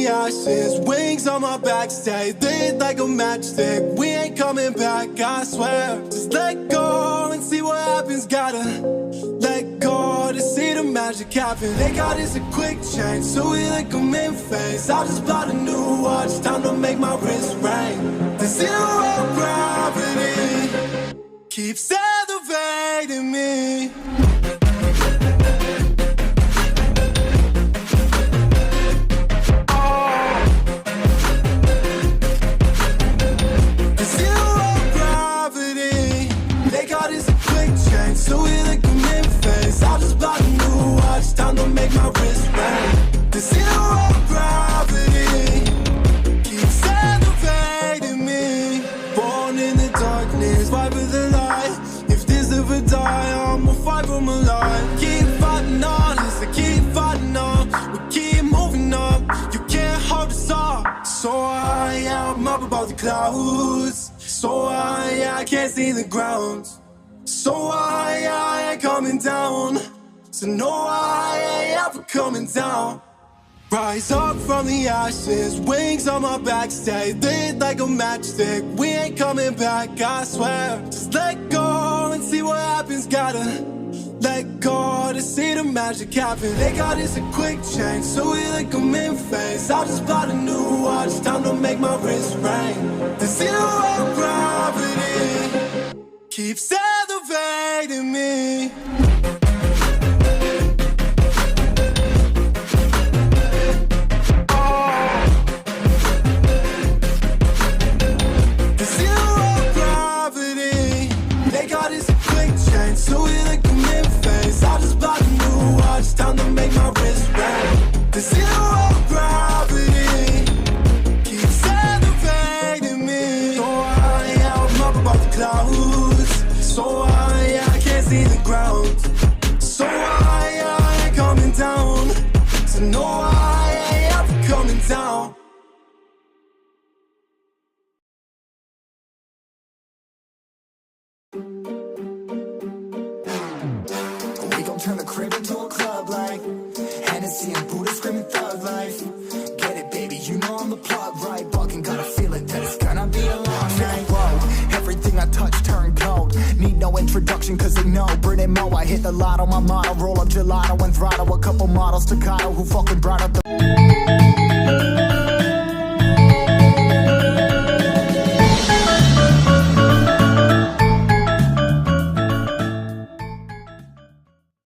ashes, wings on my back, stay lit like a matchstick. We ain't coming back, I swear. Just let go and see what happens. Gotta let go to see the magic happen. They got us a quick change, so we like them in phase. I just bought a new watch, time to make my wrist ring. The zero gravity keeps elevating me. So we like them in phase. I just bought a new watch, time to make my wrist ring. The zero gravity keeps elevating me. Born in the darkness, fight for the light. If this ever die, I'ma fight for my life. Keep fighting on, listen, keep fighting on. We keep moving up, you can't hold us up. So I'm up above the clouds. So I can't see the ground. So I ain't coming down. So no, I ain't ever coming down. Rise up from the ashes, wings on my back, stay lit like a matchstick. We ain't coming back, I swear. Just let go and see what happens. Gotta let go to see the magic happen. They got us a quick change, so we like them in phase. I just bought a new watch, time to make my wrist ring. The zero gravity keeps elevating me. The zero gravity, they got us a quick change, so we like them in phase. I just bought a new watch, time to make my wrist ring. The zero gravity keeps elevating me. So I'm up above the clouds. So I can't see the ground. So I ain't coming down. So no, I ain't ever coming down. We gon' turn the crib into a club like Hennessy and Buddha screaming thug life. Get it, baby, you know I'm the plug, right? Bucking, got a feeling that it's gonna be a long night. Whoa, everything I touch turn cold. Need no introduction cause they know Brit and Mo, I hit the lotto, my motto. Roll up gelato and throttle a couple models staccato who fucking brought up the